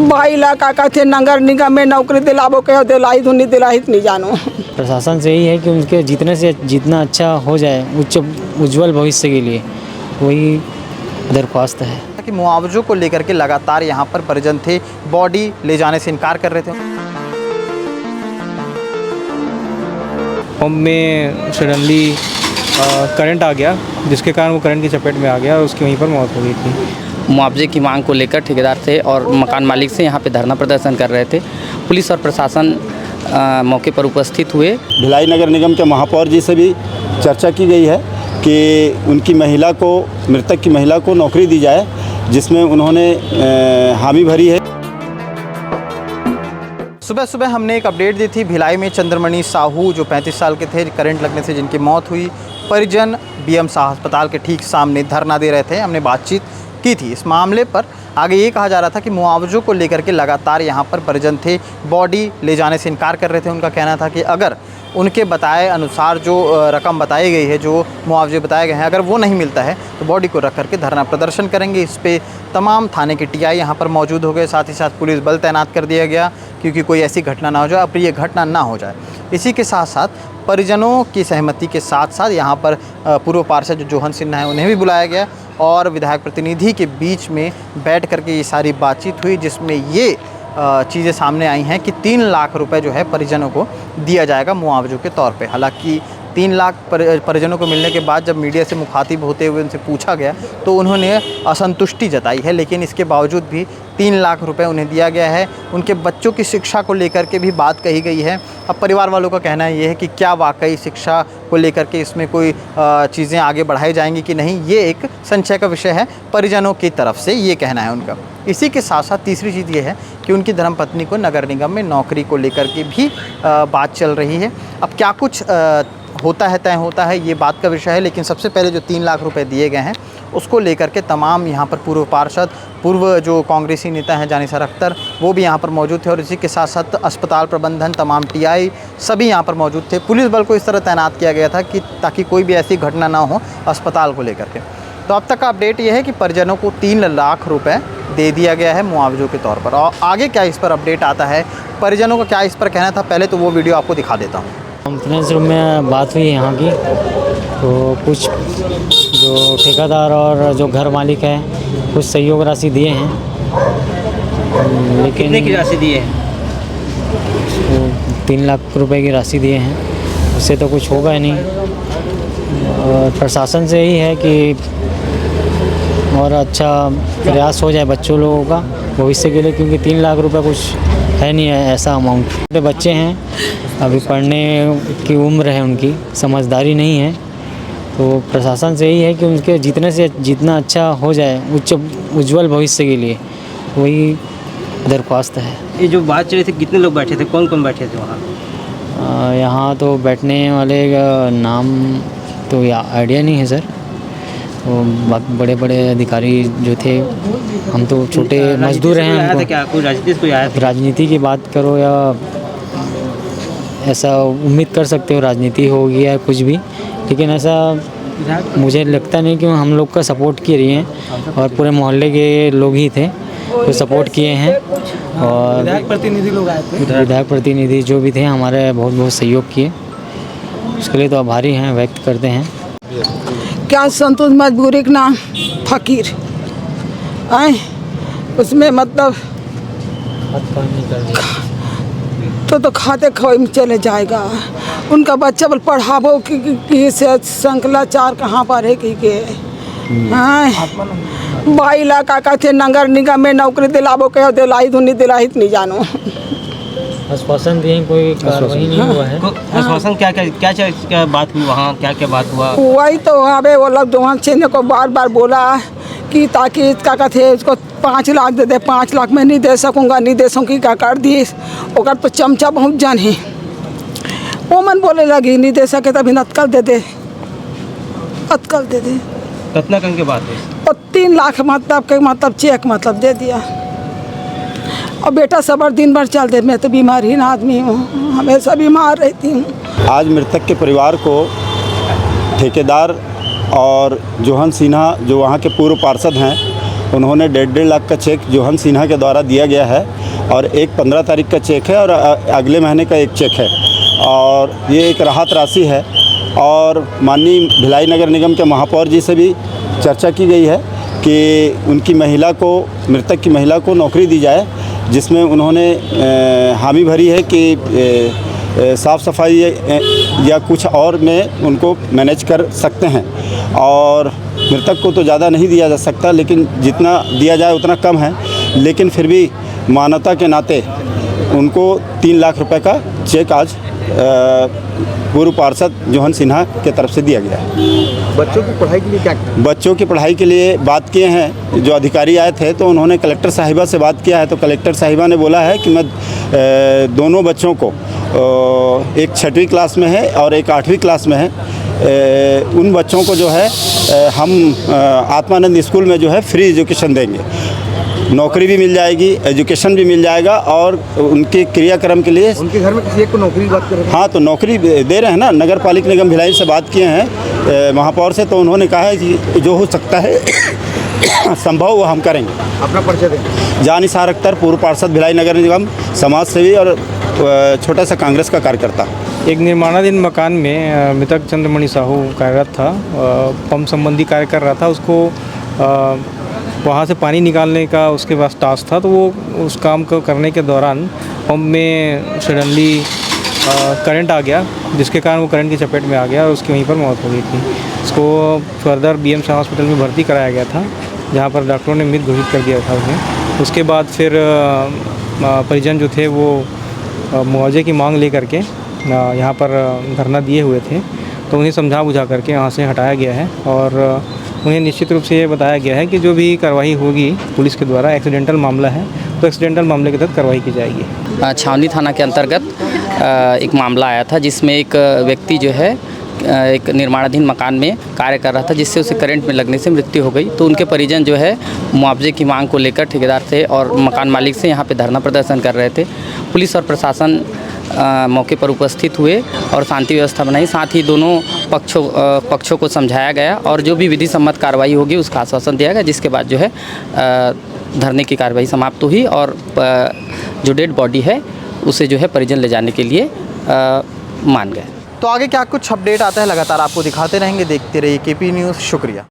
भाई इलाका का थे नगर निगम में नौकरी दिलाबो के दिलाई धुनी दिलाहित नहीं जानो। प्रशासन से यही है कि उनके जितना अच्छा हो जाए उज्जवल भविष्य के लिए वही दरख्वास्त है। कि मुआवजों को लेकर के लगातार यहाँ पर परिजन थे, बॉडी ले जाने से इनकार कर रहे थे। होम में सडनली करंट आ गया, जिसके कारण वो करंट की चपेट में आ गया और उसकी वहीं पर मौत हो गई थी। मुआवजे की मांग को लेकर ठेकेदार थे और मकान मालिक से यहाँ पे धरना प्रदर्शन कर रहे थे। पुलिस और प्रशासन मौके पर उपस्थित हुए। भिलाई नगर निगम के महापौर जी से भी चर्चा की गई है कि उनकी महिला को, मृतक की महिला को नौकरी दी जाए, जिसमें उन्होंने हामी भरी है। सुबह सुबह हमने एक अपडेट दी थी। भिलाई में चंद्रमणि साहू जो 35 साल के थे, करंट लगने से जिनकी मौत हुई, परिजन बीएम शाह अस्पताल के ठीक सामने धरना दे रहे थे। हमने बातचीत की थी इस मामले पर। आगे ये कहा जा रहा था कि मुआवजों को लेकर के लगातार यहाँ पर परिजन थे, बॉडी ले जाने से इनकार कर रहे थे। उनका कहना था कि अगर उनके बताए अनुसार जो रकम बताई गई है, जो मुआवजे बताए गए हैं, अगर वो नहीं मिलता है तो बॉडी को रख करके धरना प्रदर्शन करेंगे। इस पे तमाम थाने के टीआई यहाँ पर मौजूद हो गए, साथ ही साथ पुलिस बल तैनात कर दिया गया क्योंकि कोई ऐसी घटना ना हो जाए, अप्रिय घटना ना हो जाए। इसी के साथ साथ परिजनों की सहमति के साथ साथ यहाँ पर पूर्व पार्षद जो जोहन सिन्हा है उन्हें भी बुलाया गया और विधायक प्रतिनिधि के बीच में बैठ करके ये सारी बातचीत हुई, जिसमें ये चीज़ें सामने आई हैं कि 3 लाख रुपए जो है परिजनों को दिया जाएगा मुआवजों के तौर पे। हालांकि 3 लाख परिजनों को मिलने के बाद जब मीडिया से मुखातिब होते हुए उनसे पूछा गया तो उन्होंने असंतुष्टि जताई है, लेकिन इसके बावजूद भी 3 लाख रुपए उन्हें दिया गया है। उनके बच्चों की शिक्षा को लेकर के भी बात कही गई है। अब परिवार वालों का कहना ये है कि क्या वाकई शिक्षा को लेकर के इसमें कोई चीज़ें आगे बढ़ाई जाएंगी कि नहीं, ये एक संशय का विषय है। परिजनों की तरफ से ये कहना है उनका। इसी के साथ साथ तीसरी चीज़ ये है कि उनकी धर्मपत्नी को नगर निगम में नौकरी को लेकर के भी बात चल रही है। अब क्या कुछ होता है, तय होता है, ये बात का विषय है। लेकिन सबसे पहले जो 3 लाख रुपए दिए गए हैं उसको लेकर के तमाम यहाँ पर पूर्व पार्षद, पूर्व जो कांग्रेसी नेता हैं जानिसार अख्तर, वो भी यहाँ पर मौजूद थे और इसी के साथ साथ अस्पताल प्रबंधन, तमाम टीआई सभी यहाँ पर मौजूद थे। पुलिस बल को इस तरह तैनात किया गया था कि ताकि कोई भी ऐसी घटना ना हो अस्पताल को लेकर के। तो अब तक का अपडेट ये है कि परिजनों को 3 लाख रुपये दे दिया गया है मुआवजों के तौर पर। और आगे क्या इस पर अपडेट आता है, परिजनों को क्या इस पर कहना था, पहले तो वो वीडियो आपको दिखा देता हूँ। कॉन्फ्रेंस रूम में बात हुई यहाँ की, तो कुछ जो ठेकेदार और जो घर मालिक है कुछ सहयोग राशि दिए हैं, लेकिन कितने की राशि दिए हैं? 3 लाख रुपए की राशि दिए हैं, उससे तो कुछ होगा ही नहीं। और प्रशासन से यही है कि और अच्छा प्रयास हो जाए बच्चों लोगों का भविष्य के लिए, क्योंकि 3 लाख रुपए कुछ है नहीं है ऐसा अमाउंट। छोटे बच्चे हैं, अभी पढ़ने की उम्र है उनकी, समझदारी नहीं है। तो प्रशासन से यही है कि उनके जितना अच्छा हो जाए उज्जवल भविष्य के लिए वही दरख्वास्त है। ये जो बात चल रही थी, कितने लोग बैठे थे, कौन कौन बैठे थे वहाँ? यहाँ तो बैठने वाले का नाम तो आइडिया नहीं है सर। तो बड़े बड़े अधिकारी जो थे, हम तो छोटे मजदूर हैं। क्या कोई राजनीति की बात करो या ऐसा उम्मीद कर सकते हो राजनीति होगी या कुछ भी, लेकिन ऐसा मुझे लगता नहीं कि हम लोग का सपोर्ट किए रही हैं और पूरे मोहल्ले के लोग ही थे जो सपोर्ट किए हैं। और विधायक प्रतिनिधि लोग आए थे, विधायक प्रतिनिधि जो भी थे हमारे बहुत बहुत सहयोग किए, उसके लिए तो आभारी हैं, व्यक्त करते हैं। क्या संतोष मजबूरी के नाम फकीर आए उसमें मतलब तो खाते खोए में चले जाएगा। उनका बच्चा बल पढ़ाबो कि से श्रृंखला 4 कहाँ पर है कि के भाई इलाका का थे नगर निगम में नौकरी दिलाबो के दिलाई धुनी दिलाहित नहीं जानो। आश्वासन दिए, कोई कार्रवाई नहीं हुआ है। आश्वासन क्या बात हुई वहाँ, क्या बात हुआ? वही तो अबे वो लोग दोहन सिंह को बार बार बोला कि ताकि इसका का थे उसको 5 लाख दे दे। 5 लाख में नहीं दे सकूँगा, नहीं दे सकूँगी, क्या कर दी ओकर पर चमचा बहुत जन है। वो मन बोले लगी नहीं दे सके तभी अतकल दे दे, अतकल दे दे। कितना कम के बात है? और 3 लाख मतलब चेक मतलब दे दिया। और बेटा सबर दिन भर चल दे, मैं तो बीमारहीन आदमी हूँ, हमेशा बीमार रहती हूँ। आज मृतक के परिवार को ठेकेदार और जोहन सिन्हा जो वहाँ के पूर्व पार्षद हैं उन्होंने 1.5 लाख का चेक जोहन सिन्हा के द्वारा दिया गया है और एक 15 तारीख का चेक है और अगले महीने का एक चेक है और ये एक राहत राशि है। और माननीय भिलाई नगर निगम के महापौर जी से भी चर्चा की गई है कि उनकी महिला को, मृतक की महिला को नौकरी दी जाए, जिसमें उन्होंने हामी भरी है कि साफ़ सफाई या कुछ और में उनको मैनेज कर सकते हैं। और मृतक को तो ज़्यादा नहीं दिया जा सकता, लेकिन जितना दिया जाए उतना कम है, लेकिन फिर भी मानवता के नाते उनको 3 लाख रुपए का चेक आज पूर्व पार्षद जोहन सिन्हा के तरफ से दिया गया है। बच्चों की पढ़ाई के लिए क्या? बच्चों की पढ़ाई के लिए बात किए हैं, जो अधिकारी आए थे तो उन्होंने कलेक्टर साहिबा से बात किया है, तो कलेक्टर साहिबा ने बोला है कि मैं दोनों बच्चों को, एक 6वीं क्लास में है और एक 8वीं क्लास में है, उन बच्चों को जो है हम आत्मानंद स्कूल में जो है फ्री एजुकेशन देंगे, नौकरी भी मिल जाएगी, एजुकेशन भी मिल जाएगा और उनके क्रियाक्रम के लिए। उनके घर में किसी एक को नौकरी की बात कर रहे हैं? हाँ, तो नौकरी दे रहे हैं ना। नगर पालिका निगम भिलाई से बात किए हैं महापौर से, तो उन्होंने कहा है कि जो हो सकता है संभव वो हम करेंगे। अपना परिचय दें। जानिसार अख्तर, पूर्व पार्षद भिलाई नगर निगम, समाज सेवी और छोटा सा कांग्रेस का कार्यकर्ता। एक निर्माणाधीन मकान में मृतक चंद्रमणि साहू कार्यरत था, पंप संबंधी कार्य कर रहा था। उसको वहाँ से पानी निकालने का उसके पास टास्क था, तो वो उस काम को करने के दौरान पंप में सडनली करंट आ गया, जिसके कारण वो करंट की चपेट में आ गया और उसकी वहीं पर मौत हो गई थी। उसको फर्दर BM शाह हॉस्पिटल में भर्ती कराया गया था, जहाँ पर डॉक्टरों ने मृत घोषित कर दिया था उन्हें। उसके बाद फिर परिजन जो थे वो मुआवजे की मांग लेकर के यहाँ पर धरना दिए हुए थे, तो उन्हें समझा बुझा करके यहाँ से हटाया गया है और उन्हें निश्चित रूप से ये बताया गया है कि जो भी कार्रवाई होगी पुलिस के द्वारा, एक्सीडेंटल मामला है तो एक्सीडेंटल मामले के तहत कार्रवाई की जाएगी। छावनी थाना के अंतर्गत एक मामला आया था, जिसमें एक व्यक्ति जो है एक निर्माणाधीन मकान में कार्य कर रहा था, जिससे उसे करंट में लगने से मृत्यु हो गई। तो उनके परिजन जो है मुआवजे की मांग को लेकर ठेकेदार से और मकान मालिक से यहाँ पे धरना प्रदर्शन कर रहे थे। पुलिस और प्रशासन मौके पर उपस्थित हुए और शांति व्यवस्था बनाई। साथ ही दोनों पक्षों को समझाया गया और जो भी विधि सम्मत कार्रवाई होगी उसका आश्वासन दिया गया, जिसके बाद जो है धरने की कार्रवाई समाप्त हुई और जो डेड बॉडी है उसे जो है परिजन ले जाने के लिए मान गए। तो आगे क्या कुछ अपडेट आता है लगातार आपको दिखाते रहेंगे। देखते रहिए KP न्यूज़। शुक्रिया।